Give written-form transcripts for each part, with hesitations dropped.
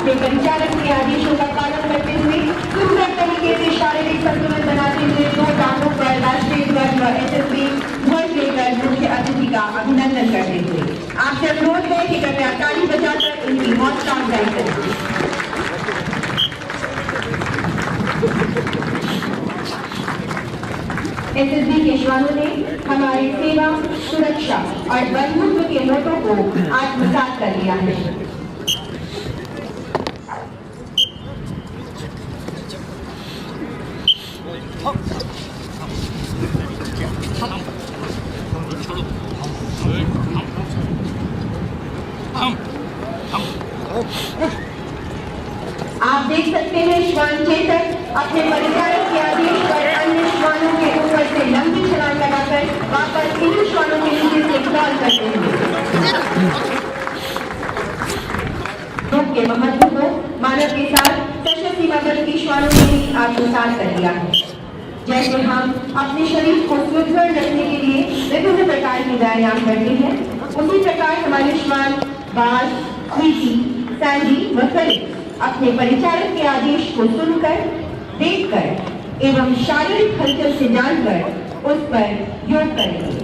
अपने परिचालक के आदेशों का पालन करते हुए सुंदर तरीके से शारीरिक संतुलन बनाते हुए 2 टांगों पर राष्ट्रीय ध्वज व एसएसबी ध्वज लेकर मुख्य अतिथि का अभिनंदन करते हुए आपसे अनुरोध है कि कृपया ताली बजाकर उनकी हौसला अफजाई करें। एसएसबी के जवानों ने हमारी सेवा, सुरक्षा और बंधुत्व के मोटो को आत्मसात कर लिया है। आप देख सकते हैं श्वान चेतक अपने परिचालक के आदेश पर अन्य श्वानों के ऊपर से लंबी छलांग लगाकर वापस इन श्वानों के नीचे से क्रॉल करते हैं। योग के महत्व को मानव के साथ सशस्त्र सीमा बल के श्वानों ने भी आत्मसात कर लिया है। जैसे हम अपने शरीर को सुदृढ़ रखने के लिए विभिन्न प्रकार के व्यायाम करते हैं, उसी प्रकार हमारे श्वान बाज, स्वीटी, सैंडी व कलिक अपने परिचालक के आदेश को सुनकर, देखकर एवं शारीरिक हलचल से जानकर उस पर योग करेंगे।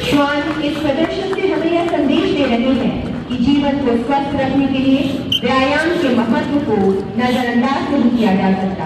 श्वान इस प्रदर्शन से हमें यह संदेश दे रहे हैं कि जीवन को स्वस्थ रखने के लिए व्यायाम के महत्व को नजरअंदाज नहीं किया जा सकता।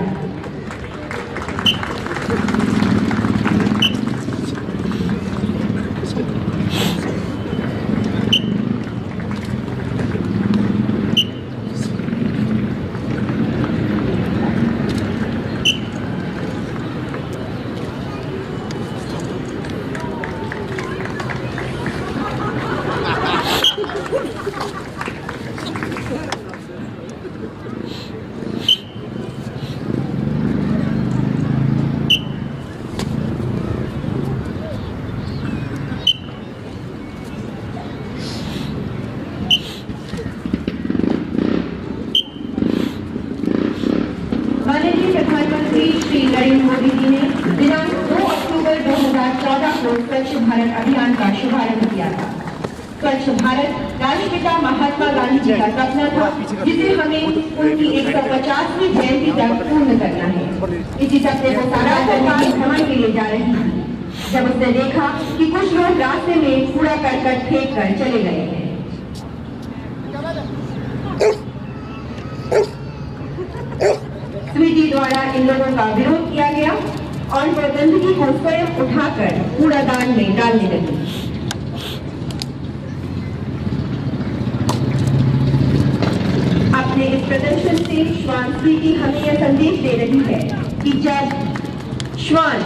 प्रधानमंत्री श्री नरेंद्र मोदी जी ने दिनांक 2 अक्टूबर 2014 को स्वच्छ भारत अभियान का शुभारंभ किया था। स्वच्छ भारत राष्ट्रपिता महात्मा गांधी जी का सपना था, जिसे हमें उनकी 150वीं जयंती तक पूर्ण करना है। इसी सपने को साकार करने भ्रमण के लिए जा रही थी, जब उसने देखा कि कुछ लोग रास्ते में कूड़ा करकट फेंक कर चले गए हैं। स्वीटी द्वारा इन लोगों का विरोध किया गया और वह गंदगी को स्वयं उठाकर कूड़ादान में डालने लगी। अपने इस प्रदर्शन से श्वान स्वीटी हमें यह संदेश दे रही है कि जब श्वान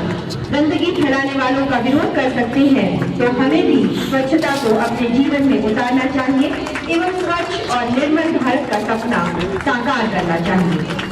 गंदगी फैलाने वालों का विरोध कर सकते हैं, तो हमें भी स्वच्छता को अपने जीवन में उतारना चाहिए एवं स्वच्छ और निर्मल भारत का सपना साकार करना चाहिए।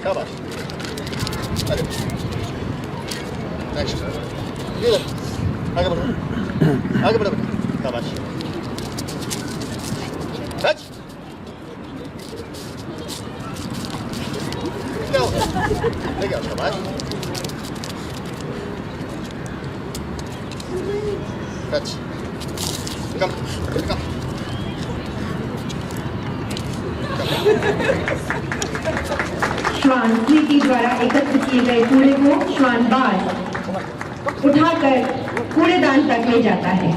शाबाश, अरे नेक्स्ट, इधर आगे बढ़ो, आगे बढ़ो, शाबाश, टच, जाओ, ले जाओ, शाबाश, टच, कम, कम, श्वान स्वीटी द्वारा एकत्र किए गए कूड़े को श्वान बाज उठाकर कूड़ेदान तक ले जाता है।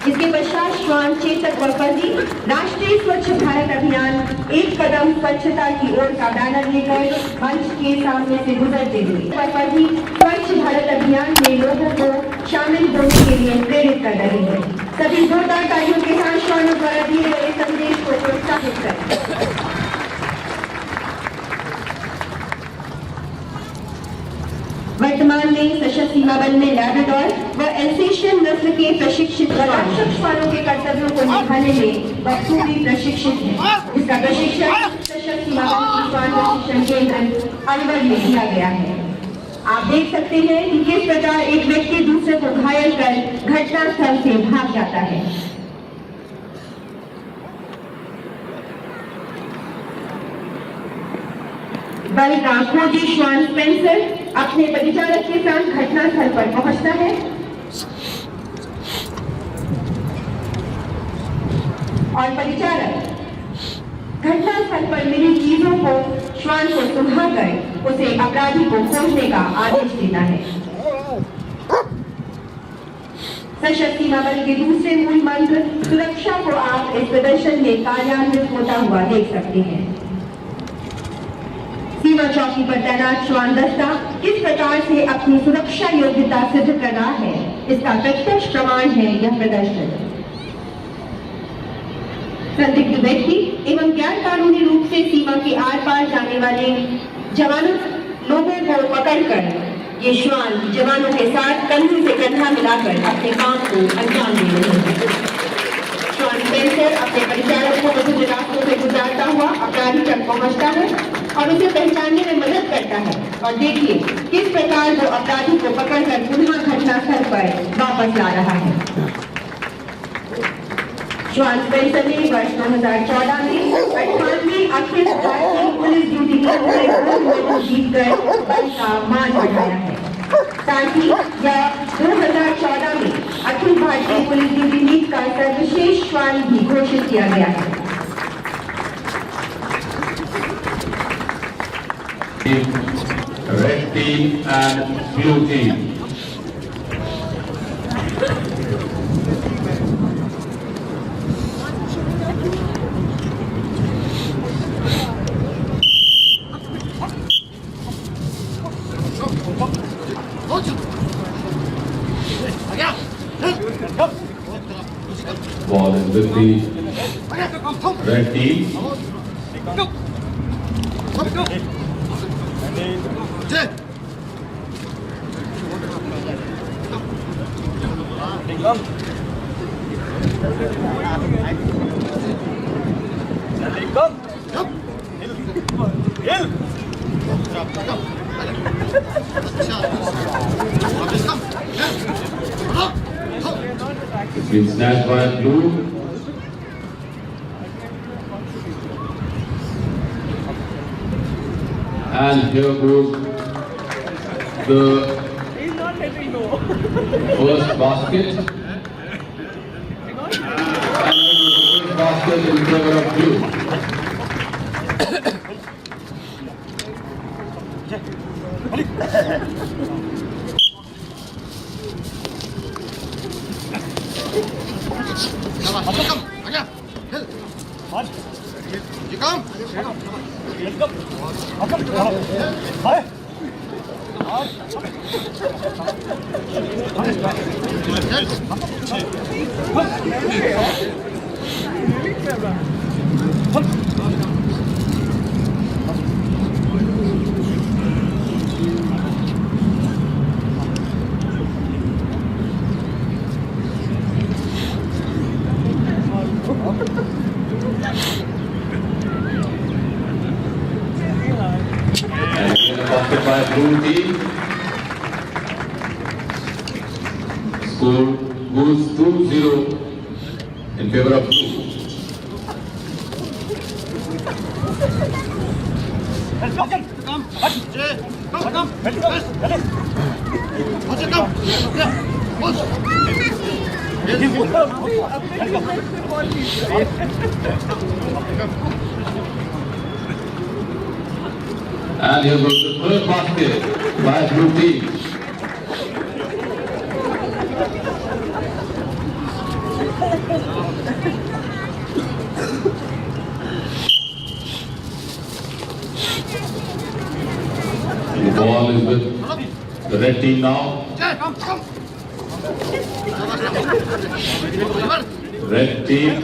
इसके पश्चात श्वान चेतक व फर्जी राष्ट्रीय स्वच्छ भारत अभियान एक कदम स्वच्छता की ओर का बैनर लेकर मंच के सामने से गुजरते हुए फर्जी स्वच्छ भारत अभियान में लोगों को शामिल होने के लिए प्रेरित कर रहे हैं। सभी जोरदार तालियों के साथ श्वानों द्वारा दिए गए संदेश को प्रोत्साहित करें। वर्तमान में सशस्त्र सीमा बल में लैब्राडोर व एल्सेशियन नस्ल के प्रशिक्षित रक्षक श्वानों के कर्तव्यों को निभाने में बखूबी प्रशिक्षित है। इसका प्रशिक्षण सशस्त्र सीमा बल की श्वान प्रशिक्षण केंद्र अलवर में दिया गया है। आप देख सकते हैं कि किस प्रकार एक व्यक्ति दूसरे को घायल कर घटनास्थल से भाग जाता है। बल का खोजी श्वान स्पेंसर अपने परिचारक के साथ घटनास्थल पर पहुंचता है और परिचारक घटनास्थल पर मिली चीजों को श्वान को सुंघाकर उसे अपराधी को खोजने का आदेश देता है। सशस्त्र सीमा बल के दूसरे मूल मंत्र सुरक्षा को आप इस प्रदर्शन में कार्यान्वित होता हुआ देख सकते हैं। सीमा चौकी पर तैनात श्वान दस्ता किस प्रकार से अपनी सुरक्षा योग्यता सिद्ध कर रहा है, इसका प्रत्यक्ष प्रमाण है यह प्रदर्शन। संदिग्ध व्यक्ति एवं गैर कानूनी रूप से सीमा के आर पार जाने वाले जवानों लोगों को पकड़कर ये श्वान जवानों के साथ कंधे से कंधा मिलाकर अपने काम को अंजाम दे रहे हैं। श्वान स्पेंसर अपने परिचारक को विभिन्न रास्तों से गुजारता हुआ अपराधी तक पहुंचता है और उसे पहचानने में मदद करता है। और देखिए किस प्रकार वो अपराधी को पकड़कर पुनः घटनास्थल पर वापस ला रहा है। श्वान स्पेंसर ने वर्ष 2014 में 98 अखिल भारतीय पुलिस ड्यूटी में जीतकर बल का मान बढ़ाया है। साथ ही यह 2014 में Akhil Bharatiya police duty league का सर्वश्रेष्ठ श्वान भी घोषित किया गया है। Red team and blue team. Ball is with the red team. It's been snatched by blue. And here goes the first basket. And here goes the first basket in favor of blue. Basket by blue team. Score goes 2-0 in favor of blue. And here goes the third basket by blue team. The ball is with the red team now. Red team.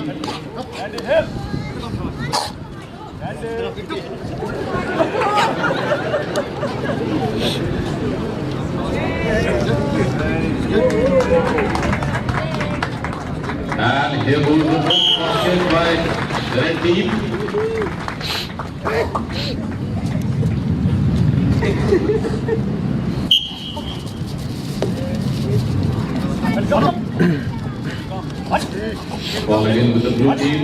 And here goes the first basket by the red team. Ball again with the blue team.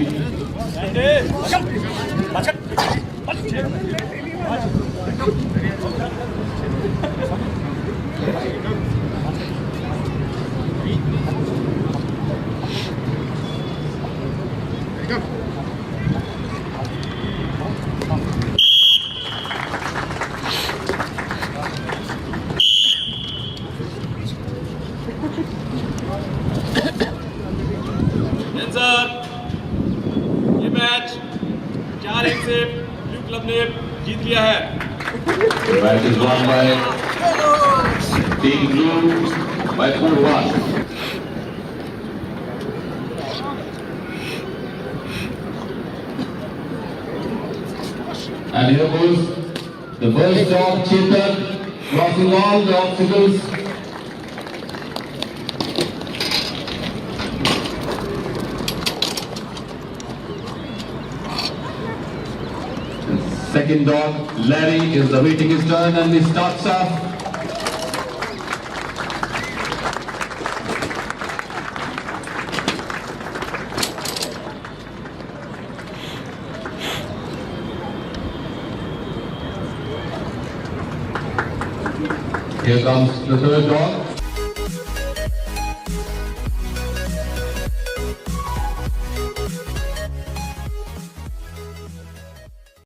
Sir ये match 4-1 से blue club ने जीत लिया है। The match is won by Team Blue by 4-1. And here goes the first dog, Chetan, crossing all the obstacles. Second dog, Larry, is awaiting his turn and he starts off. Here comes the third dog.